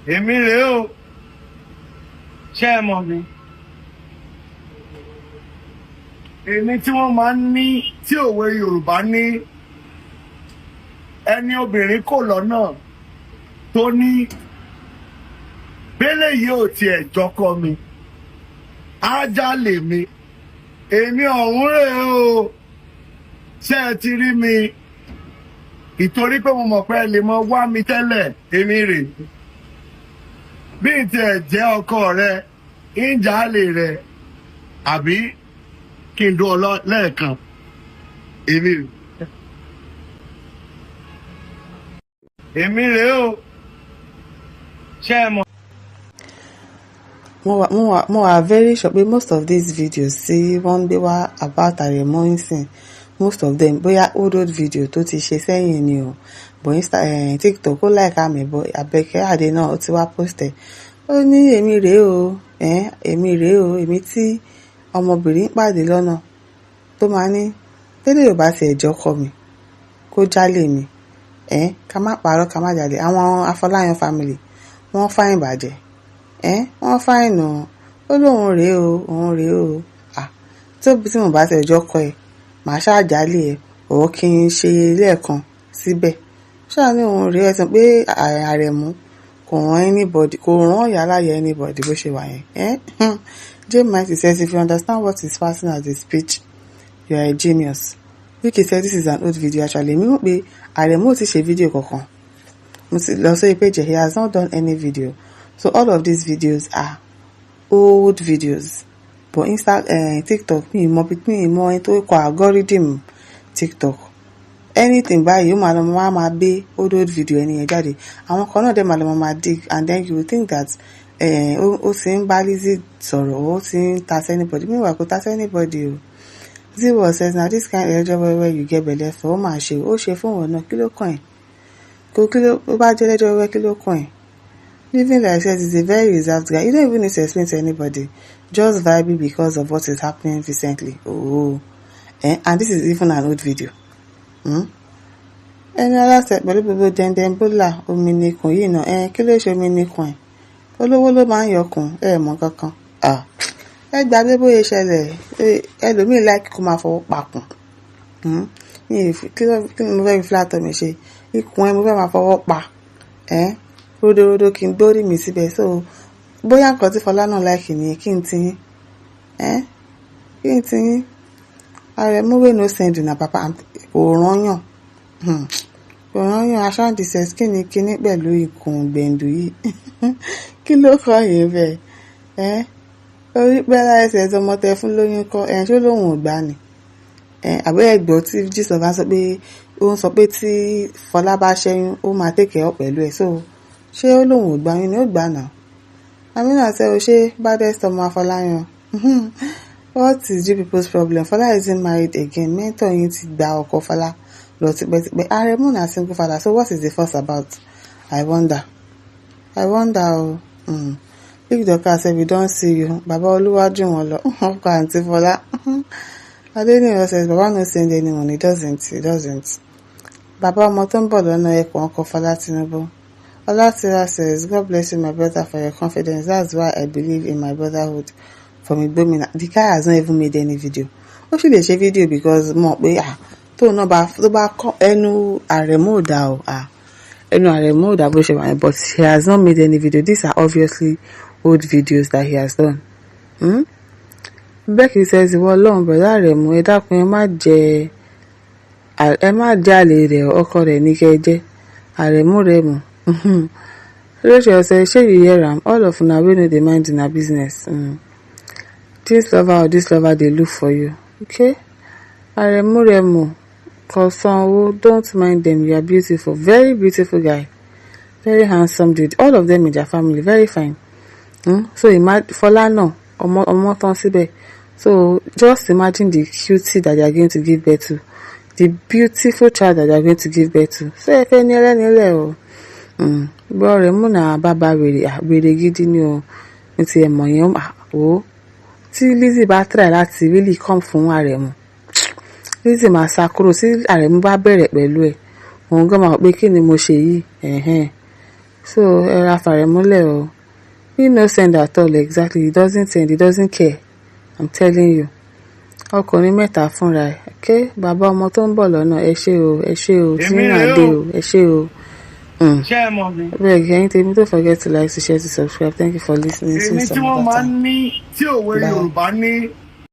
èmi rèé o ṣé ẹ mọ̀ mi èmi tí wọ́n máa ń ní tí òwe Yorùbá ní ẹni obìnrin kò lọ́nà tó ní bẹ́lẹ̀ yìí ò tiẹ̀ jọkọ mi ájá lèmi èmi ọ̀hún rèé o ṣé ẹ ti rí mi ìtorí pé mo mọ̀ pé ẹ lè mọ wá mi tẹ́lẹ̀ èmi rèé bí n tiẹ̀ jẹ́ ọkọ rẹ ìjà lè rẹ àbí kí n dún ọ lẹ́ẹ̀kan èmi rèé o ṣé ẹ mọ̀. mo wà very sure pé most of these videos tí wọ́n ń gbé wá about Aremu nsìn most of them bóyá old video tó ti ṣe sẹ́yìn ni o but TikTok ó láìka mi bọ́ Àbẹ̀kẹ́ Àdé náà ó ti wá post ẹ̀ ó ní èmi rèé o èmi tí ọmọbìnrin pàdé lọ́nà tó máa ní tẹ́lẹ̀ yóò bá ti ẹ̀jọ́ kọ mi kó jálè mi ká má parọ́ ká má jalè àwọn Afolayan family wọ́n fáìn bàjẹ́ wọ́n fáìn nù ó lóun rèé o tí mo bá ti ẹ̀jọ́ kọ ẹ̀ màá ṣáàjálè ẹ̀ ọ̀ kí n ṣe lẹ́ẹ̀kan síbẹ̀ ṣáà ní òun rèé ẹ̀ sọ pé Aremu kò rán anybody kò rán yàláyà anybody bó ṣe wà yẹn J-Mighty says if you understand what is passing as a speech you are a genius. Vicky said this is an old video actually mi mọ̀ pé Aremu ti ṣe fídíò kankan mo ti lọ sórí page he has not done any video so all of these videos are old videos but TikTok mi mọ ẹni tó kọ algorithm TikTok anything báyìí ó máa gbé old video ẹni yẹn jáde àwọn kan náà dẹ̀ máa dig and then you will think that ó ti ń bá Lizzy sọ̀rọ̀ ó ti ń ta sí anybody meanwhile kò ta sí anybody o. Zero says na this kind of lẹ́jọ́ wẹ́wẹ́ you get belle for ó máa ṣe ó ṣe fún òun náà kí ló kàn ẹ́ kí ló bá jẹ́ lẹ́jọ́ wẹ́wẹ́ kí ló kàn ẹ́ living like says is a very reserved guy you don't even need to explain to anybody just vibing because of what is happening recently and this is even an old video ẹni aláṣẹ pẹ̀lú gbogbo dẹ́ndẹ́n bólà omi nìkan yìí náà kí ló ṣe omi nìkan ẹ̀ olówó ló máa ń yọkùn mọ̀ kankan ẹ gbàgbé bóyá ṣẹlẹ̀ ẹlòmíì láìkí kó máa fọwọ́ pakùn kí ni mo fẹ́ fi flat mi ṣe ikùn mo fẹ́ máa fọwọ́ pa ródóródó kí n gbórí mi síbẹ̀ so bóyá nǹkan tí Fọlá náà láìkí nìyẹn kí n ti yín Aremu wey no send na papa kò rányàn aṣáǹdì says kí ni kíní pẹ̀lú ikùn gbẹ̀ǹdù yìí kí ló kọ́ yẹn bẹ́ẹ̀ orí pẹ́lá ẹsẹ̀ ọmọ tẹ fún lóyún kọ́ ṣé lóun ò gbà ní àbẹ́ ẹ̀gbọ́ tí jísọ̀ bá sọ pé tí Fọlá bá ṣẹ́yún ó máa tẹ̀kẹ́ ọ̀ pẹ̀lú ẹ̀ so ṣé ó lóun ò gbà yín ni ó gbà náà Amina sẹ́ o ṣé baddest ọmọ Afọláyan what is you people's problem Fọlá isn't married again mentor yín ti gba ọkọ Fọlá lọ tipẹ́tipẹ́ Aremu na single father so what is the fuss about I wonder o. Big doctor said we don't see you. Baba Oluwaju wọn lọ. Ọkọ àǹtí Fọlá. Adeniran says Baba no send anyone. He doesn't. Baba ọmọ tó ń bọ̀ lọ́nà ẹ̀kọ́ ọkọ̀ Fọlá Tinubu. Olatira says God bless you my brother for your confidence. That's why I believe in my brotherhood from Igbomina. The guy has not even made any video. Ó sì lè ṣe video because mọ̀ pé tóun náà tó bá kọ́ ẹnu Aremu ò dá o. Ẹnu Aremu ò dá bó ṣe wà yẹn but he has not made any video. These are obviously old videos that he has done. Becky says ìwọ Ọlọ́run brother Aremu ẹ dákun ẹ má jalè rẹ̀ ọkọ rẹ̀ ní kẹ́ jẹ́ Aremu. Rachel says shey you hear am all of una wey no dey mind una business this lover or this lover dey look for you okay Aremu Kosanwo don't mind them you are beautiful very beautiful guy very handsome dude all of them in their family very fine. So imagine Fọlá náà ọmọ tán síbẹ̀ so just imagine the cutie that they are going to give birth to the beautiful child that they are going to give birth to so ẹ fẹ́ ní ẹlẹ́ni lẹ̀ o gbọ́ rẹ̀ múnà bàbá wèrè gidi ni o ní ti ẹ̀mọ̀ yẹn o tí Lizzy bá try láti really come fún Aremu Lizzy máa sá kúrò tí Aremu bá bẹ̀rẹ̀ pẹ̀lú ẹ̀ òun gan máa pé kí ni mo ṣe yìí So ẹ ra fàrẹ̀mú lẹ̀ o. He no send at all exactly. He doesn't send. He doesn't care. I'm telling you. Ọkùnrin mẹ́ta fúnra ẹ̀. Okay, bàbá ọmọ tó ń bọ̀ lọ́nà ẹ ṣé o, ẹ ṣé o, tí náà dé o, ẹ ṣé o. Ṣé ẹ mọ̀ mi? Bẹ́ẹ̀ kẹ́yìn tèmi, don't forget to like, to share, to subscribe. Thank you for listening. Èmi tí wọ́n máa ń ní tí òwe Yorùbá ní